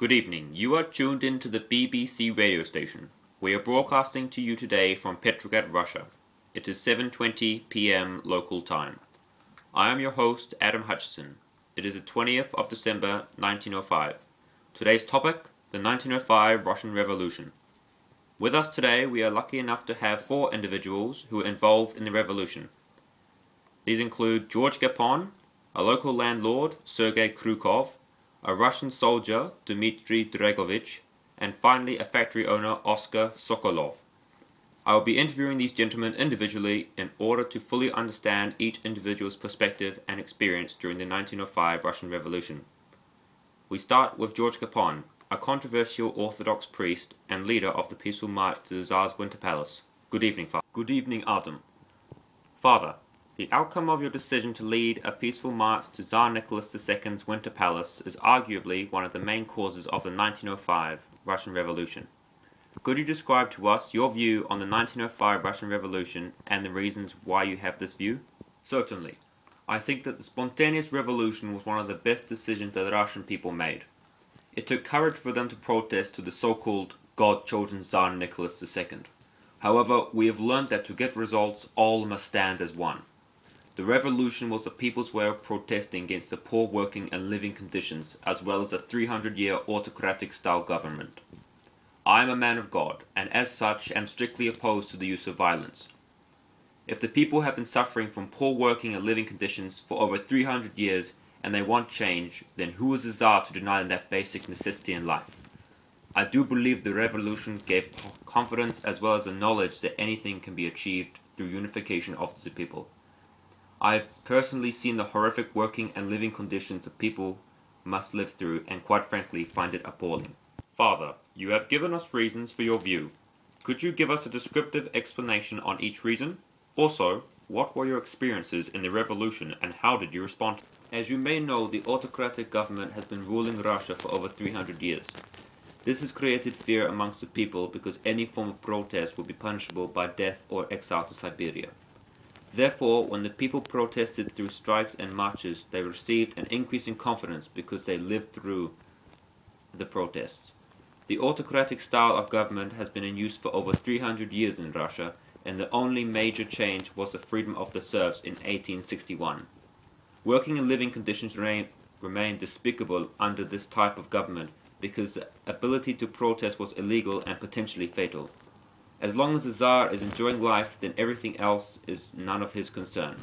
Good evening. You are tuned into the BBC radio station. We are broadcasting to you today from Petrograd, Russia. It is 7:20 p.m. local time. I am your host, Adam Hutchison. It is the 20th of December, 1905. Today's topic, the 1905 Russian Revolution. With us today, we are lucky enough to have 4 individuals who were involved in the revolution. These include George Gapon, a local landlord, Sergei Krukov, a Russian soldier, Dmitry Dragovich, and finally a factory owner, Oscar Sokolov. I will be interviewing these gentlemen individually in order to fully understand each individual's perspective and experience during the 1905 Russian Revolution. We start with George Gapon, a controversial Orthodox priest and leader of the peaceful march to the Tsar's Winter Palace. Good evening, Father. Good evening, Adam. Father, the outcome of your decision to lead a peaceful march to Tsar Nicholas II's Winter Palace is arguably one of the main causes of the 1905 Russian Revolution. Could you describe to us your view on the 1905 Russian Revolution and the reasons why you have this view? Certainly. I think that the spontaneous revolution was one of the best decisions that the Russian people made. It took courage for them to protest to the so-called God-chosen Tsar Nicholas II. However, we have learned that to get results, all must stand as one. The revolution was the people's way of protesting against the poor working and living conditions, as well as a 300-year autocratic-style government. I am a man of God, and as such am strictly opposed to the use of violence. If the people have been suffering from poor working and living conditions for over 300 years and they want change, then who is the Tsar to deny them that basic necessity in life? I do believe the revolution gave confidence as well as the knowledge that anything can be achieved through unification of the people. I have personally seen the horrific working and living conditions that people must live through and quite frankly find it appalling. Father, you have given us reasons for your view. Could you give us a descriptive explanation on each reason? Also, what were your experiences in the revolution and how did you respond? As you may know, the autocratic government has been ruling Russia for over 300 years. This has created fear amongst the people because any form of protest would be punishable by death or exile to Siberia. Therefore, when the people protested through strikes and marches, they received an increase in confidence because they lived through the protests. The autocratic style of government has been in use for over 300 years in Russia, and the only major change was the freedom of the serfs in 1861. Working and living conditions remained despicable under this type of government because the ability to protest was illegal and potentially fatal. As long as the Tsar is enjoying life, then everything else is none of his concern.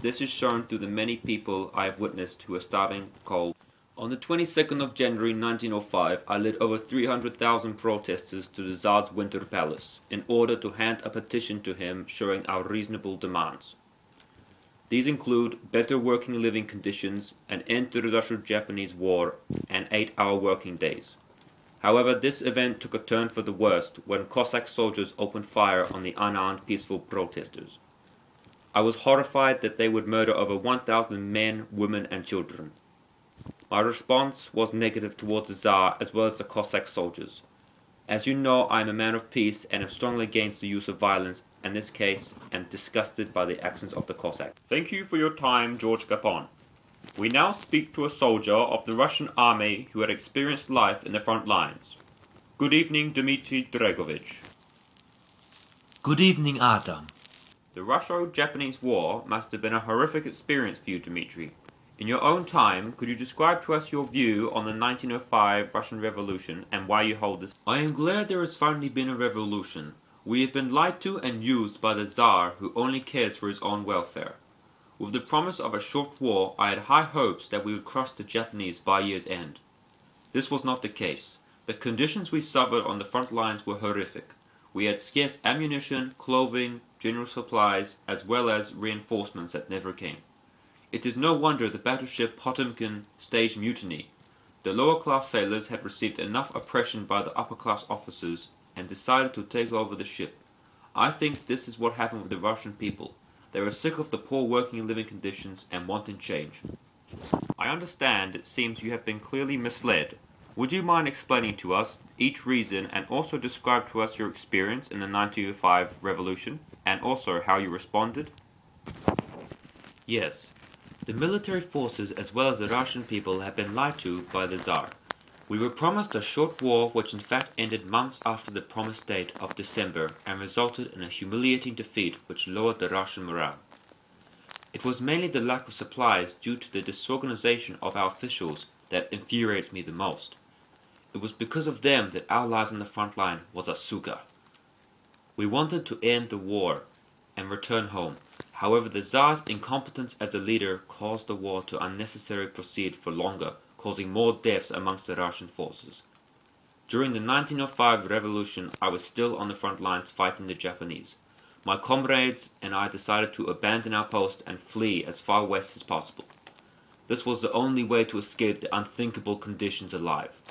This is shown through the many people I have witnessed who are starving cold. On the 22nd of January 1905, I led over 300,000 protesters to the Tsar's Winter Palace in order to hand a petition to him showing our reasonable demands. These include better working and living conditions, an end to the Russo-Japanese War, and 8-hour working days. However, this event took a turn for the worst when Cossack soldiers opened fire on the unarmed peaceful protesters. I was horrified that they would murder over 1,000 men, women and children. My response was negative towards the Tsar as well as the Cossack soldiers. As you know, I am a man of peace and am strongly against the use of violence, and in this case am disgusted by the actions of the Cossacks. Thank you for your time, George Gapon. We now speak to a soldier of the Russian army who had experienced life in the front lines. Good evening, Dmitry Dragovich. Good evening, Adam. The Russo-Japanese War must have been a horrific experience for you, Dmitry. In your own time, could you describe to us your view on the 1905 Russian Revolution and why you hold this? I am glad there has finally been a revolution. We have been lied to and used by the Tsar, who only cares for his own welfare. With the promise of a short war, I had high hopes that we would crush the Japanese by year's end. This was not the case. The conditions we suffered on the front lines were horrific. We had scarce ammunition, clothing, general supplies, as well as reinforcements that never came. It is no wonder the battleship Potemkin staged mutiny. The lower-class sailors had received enough oppression by the upper-class officers and decided to take over the ship. I think this is what happened with the Russian people. They were sick of the poor working and living conditions and wanted change. I understand it seems you have been clearly misled. Would you mind explaining to us each reason and also describe to us your experience in the 1905 revolution and also how you responded? Yes. The military forces as well as the Russian people have been lied to by the Tsar. We were promised a short war which in fact ended months after the promised date of December and resulted in a humiliating defeat which lowered the Russian morale. It was mainly the lack of supplies due to the disorganization of our officials that infuriates me the most. It was because of them that our lives on the front line was a suga. We wanted to end the war and return home. However, the Tsar's incompetence as a leader caused the war to unnecessarily proceed for longer, causing more deaths amongst the Russian forces. During the 1905 revolution, I was still on the front lines fighting the Japanese. My comrades and I decided to abandon our post and flee as far west as possible. This was the only way to escape the unthinkable conditions alive.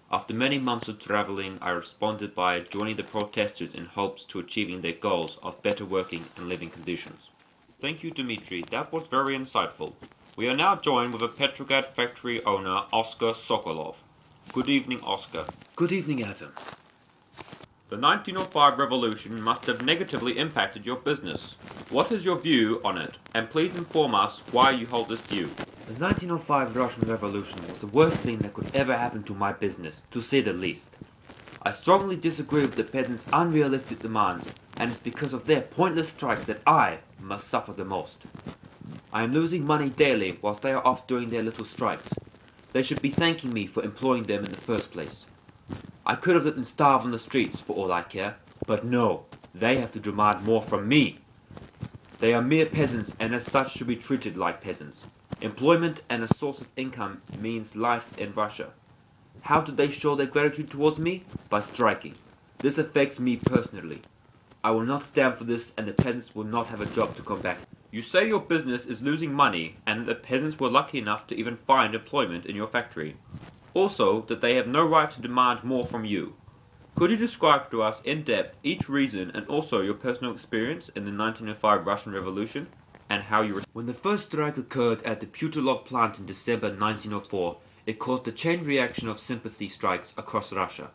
After many months of traveling, I responded by joining the protesters in hopes to achieving their goals of better working and living conditions. Thank you, Dmitry. That was very insightful. We are now joined with a Petrograd factory owner, Oscar Sokolov. Good evening, Oscar. Good evening, Adam. The 1905 revolution must have negatively impacted your business. What is your view on it? And please inform us why you hold this view. The 1905 Russian Revolution was the worst thing that could ever happen to my business, to say the least. I strongly disagree with the peasants' unrealistic demands, and it's because of their pointless strikes that I must suffer the most. I am losing money daily whilst they are off doing their little strikes. They should be thanking me for employing them in the first place. I could have let them starve on the streets for all I care, but no, they have to demand more from me. They are mere peasants and as such should be treated like peasants. Employment and a source of income means life in Russia. How do they show their gratitude towards me? By striking. This affects me personally. I will not stand for this and the peasants will not have a job to come back. You say your business is losing money and that the peasants were lucky enough to even find employment in your factory. Also, that they have no right to demand more from you. Could you describe to us in depth each reason and also your personal experience in the 1905 Russian Revolution and how you... When the first strike occurred at the Putilov plant in December 1904, it caused a chain reaction of sympathy strikes across Russia.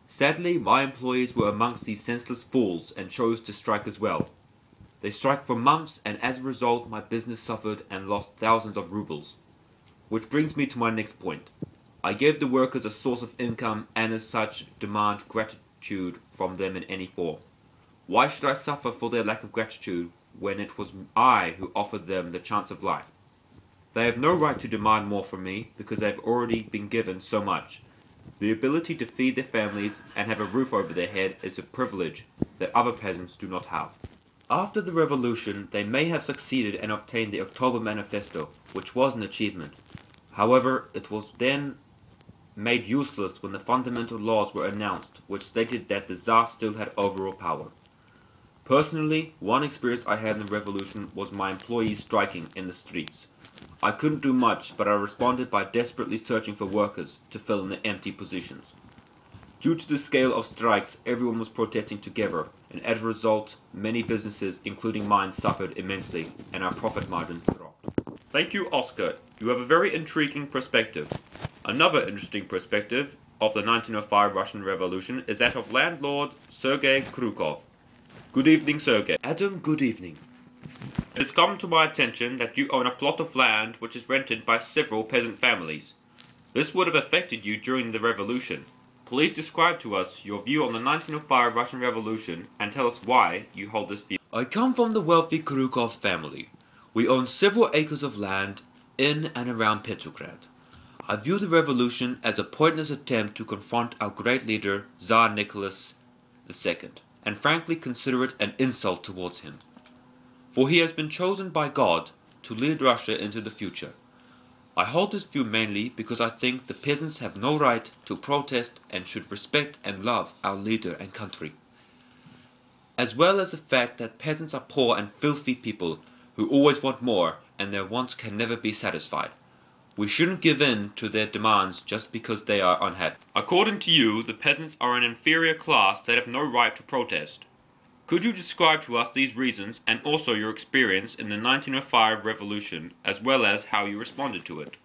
Sadly, my employees were amongst these senseless fools and chose to strike as well. They strike for months and as a result my business suffered and lost thousands of rubles. Which brings me to my next point. I gave the workers a source of income and as such demand gratitude from them in any form. Why should I suffer for their lack of gratitude when it was I who offered them the chance of life? They have no right to demand more from me because they have already been given so much. The ability to feed their families and have a roof over their head is a privilege that other peasants do not have. After the revolution, they may have succeeded and obtained the October Manifesto, which was an achievement. However, it was then made useless when the fundamental laws were announced, which stated that the Tsar still had overall power. Personally, one experience I had in the revolution was my employees striking in the streets. I couldn't do much, but I responded by desperately searching for workers to fill in the empty positions. Due to the scale of strikes, everyone was protesting together, and as a result, many businesses, including mine, suffered immensely, and our profit margins dropped. Thank you, Oscar. You have a very intriguing perspective. Another interesting perspective of the 1905 Russian Revolution is that of landlord Sergei Krukov. Good evening, Sergei. Adam, good evening. It has come to my attention that you own a plot of land which is rented by several peasant families. This would have affected you during the revolution. Please describe to us your view on the 1905 Russian Revolution and tell us why you hold this view. I come from the wealthy Krukov family. We own several acres of land in and around Petrograd. I view the revolution as a pointless attempt to confront our great leader, Tsar Nicholas II, and frankly consider it an insult towards him. For he has been chosen by God to lead Russia into the future. I hold this view mainly because I think the peasants have no right to protest and should respect and love our leader and country. As well as the fact that peasants are poor and filthy people who always want more and their wants can never be satisfied. We shouldn't give in to their demands just because they are unhappy. According to you, the peasants are an inferior class that have no right to protest. Could you describe to us these reasons and also your experience in the 1905 revolution, as well as how you responded to it?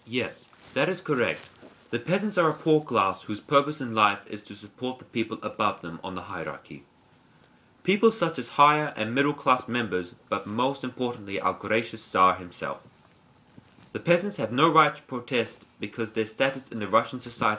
Yes, that is correct. The peasants are a poor class whose purpose in life is to support the people above them on the hierarchy. People such as higher and middle class members, but most importantly our gracious Tsar himself. The peasants have no right to protest because their status in the Russian society